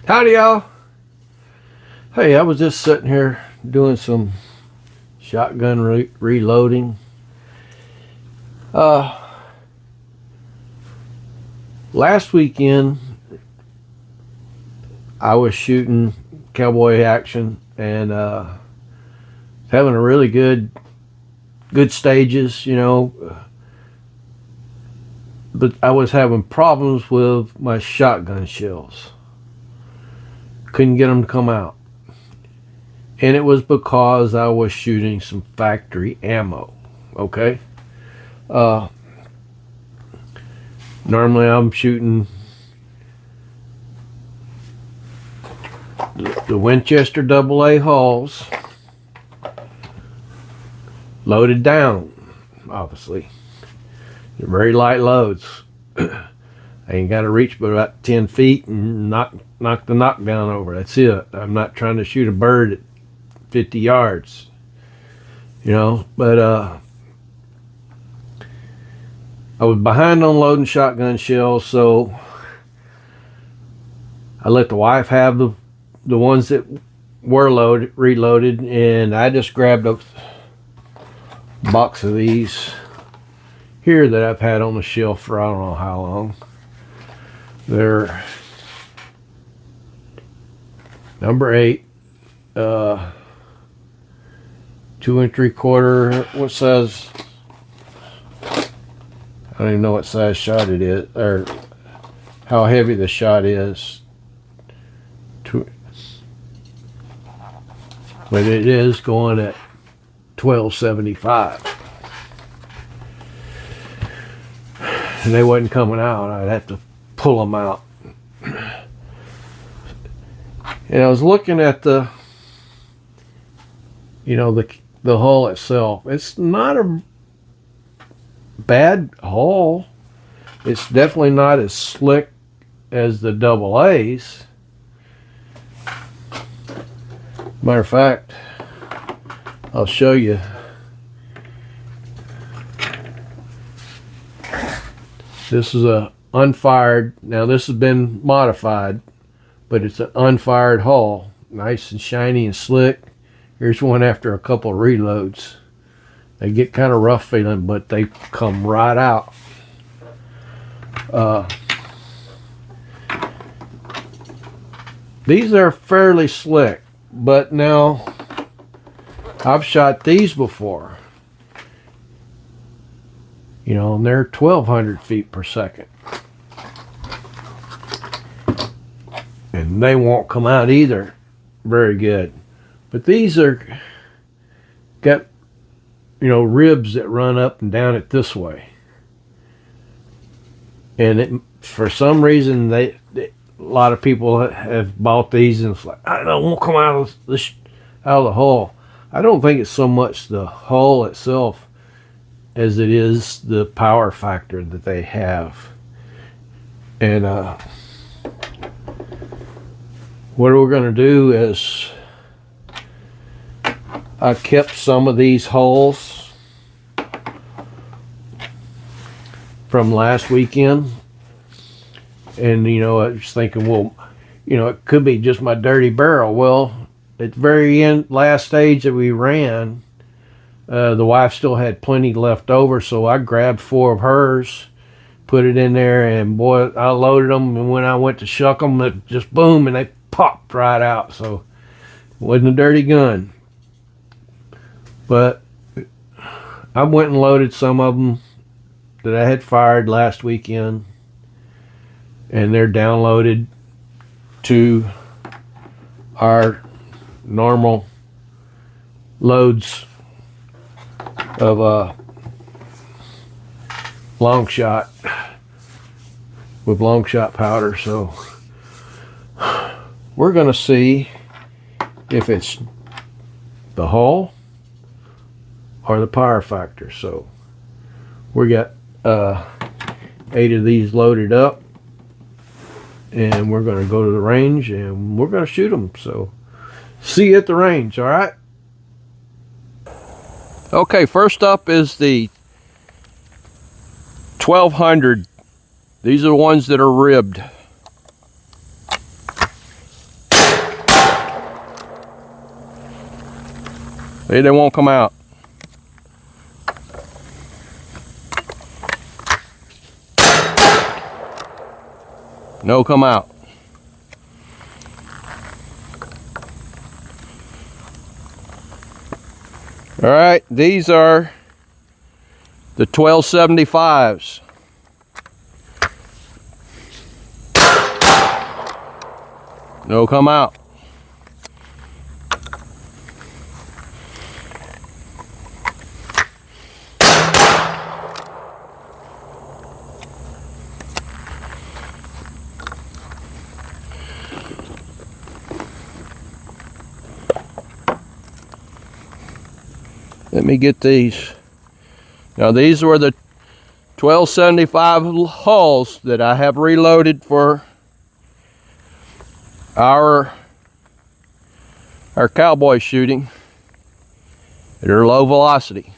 Howdy, y'all. Hey, I was just sitting here doing some shotgun reloading. Last weekend I was shooting cowboy action and having a really good stages, but I was having problems with my shotgun shells. Couldn't get them to come out. And it was because I was shooting some factory ammo. Okay. Normally I'm shooting the Winchester AA hulls, loaded down, obviously. They're very light loads. I ain't got to reach but about 10 feet and knock the knockdown over. That's it. I'm not trying to shoot a bird at 50 yards, but I was behind on loading shotgun shells, so I let the wife have the ones that were reloaded, and I just grabbed a box of these here that I've had on the shelf for I don't know how long. They're number 8, 2 3/4. What size? I don't even know what size shot it is, or how heavy the shot is. But it is going at 1275. And they wasn't coming out. I'd have to pull them out. And I was looking at the hull itself. It's not a bad hull. It's definitely not as slick as the AA's. Matter of fact, I'll show you. This is a unfired. Now this has been modified, but it's an unfired hull. Nice and shiny and slick. Here's one after a couple of reloads. They get kind of rough feeling, but they come right out. These are fairly slick, but now I've shot these before. And they're 1200 feet per second. And they won't come out either very good. But these are got, ribs that run up and down it this way. And for some reason, a lot of people have bought these and it's like, I won't come out of the hull. I don't think it's so much the hull itself as it is the power factor that they have. And what we're going to do is I kept some of these hulls from last weekend, and I was thinking, well, it could be just my dirty barrel. Well, at the very end, last stage that we ran, the wife still had plenty left over, so I grabbed 4 of hers, put it in there, and boy, I loaded them, and when I went to shuck them, it just boom, and they popped right out. So it wasn't a dirty gun. But I went and loaded some of them that I had fired last weekend, and they're downloaded to our normal loads of long shot with long shot powder. So we're going to see if it's the hull or the power factor. So we got 8 of these loaded up, and we're going to go to the range and we're going to shoot them. So see you at the range. All right. Okay, first up is the 1200. These are the ones that are ribbed. See, they won't come out. No come out. All right, these are the 1275s. No come out. Let me get these. Now these were the 1275 hulls that I have reloaded for our cowboy shooting. They're low velocity.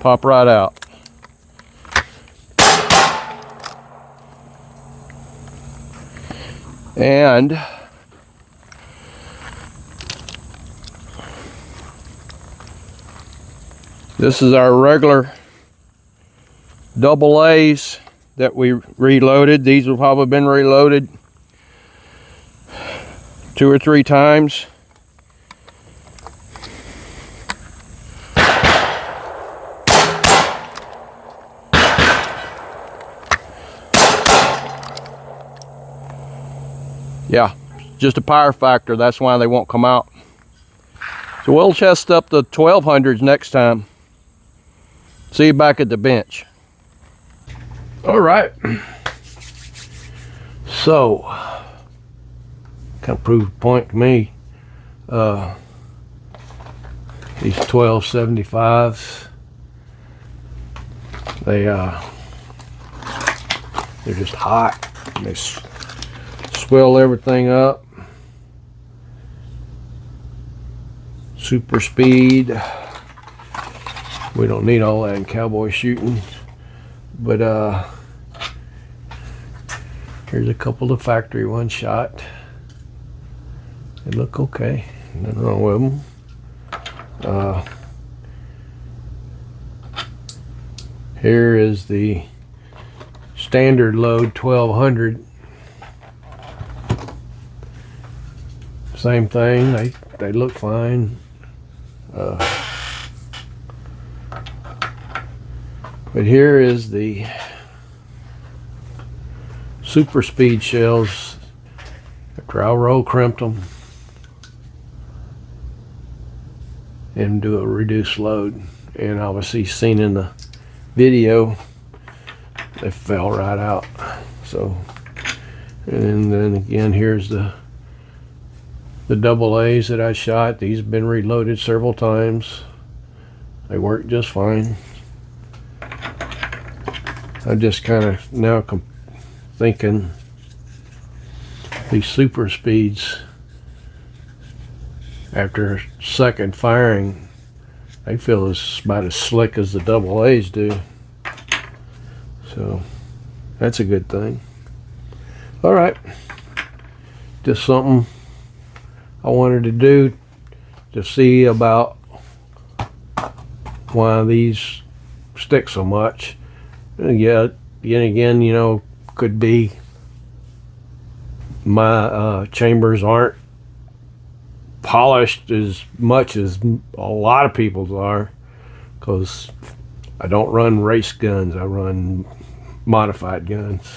Pop right out. And this is our regular double A's that we reloaded. These have probably been reloaded 2 or 3 times. Yeah, just a power factor. That's why they won't come out. So we'll test up the 1200s next time. See you back at the bench. All right. So, kind of proved a point to me. These 1275s, they're just hot. They swell everything up. Super speed. We don't need all that in cowboy shooting, but here's a couple of factory ones shot. They look okay. Nothing wrong with them. Here is the standard load 1200. Same thing. They look fine. But here is the super speed shells. After I roll crimped them and do a reduced load, and obviously seen in the video they fell right out. So, and then again, here's the double A's that I shot. These have been reloaded several times. They work just fine. I just kind of now thinking these super speeds, after second firing, they feel about as slick as the double A's do. So that's a good thing. All right, just something I wanted to do to see about why these stick so much. Yeah, again, you know, could be my chambers aren't polished as much as a lot of people's are, because I don't run race guns. I run modified guns.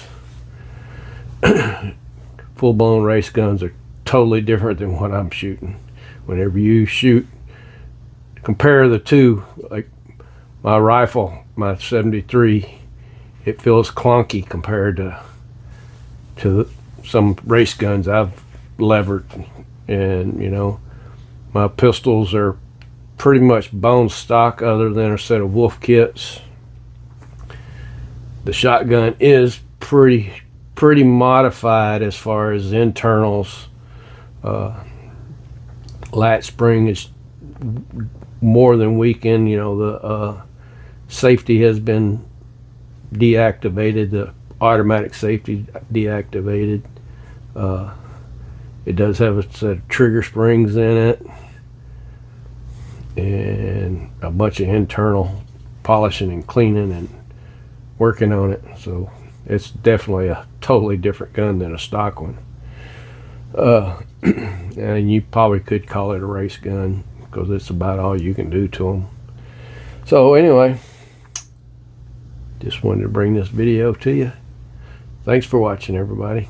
Full-blown race guns are totally different than what I'm shooting. Whenever you shoot, compare the two, like my rifle, my 73, it feels clunky compared to some race guns I've levered. And you know, my pistols are pretty much bone stock other than a set of wolf kits. The shotgun is pretty modified as far as internals. Lat spring is more than weakened. You know, the safety has been deactivated, the automatic safety deactivated. It does have a set of trigger springs in it and a bunch of internal polishing and cleaning and working on it. So it's definitely a totally different gun than a stock one. And you probably could call it a race gun because it's about all you can do to them. So anyway, just wanted to bring this video to you. Thanks for watching, everybody.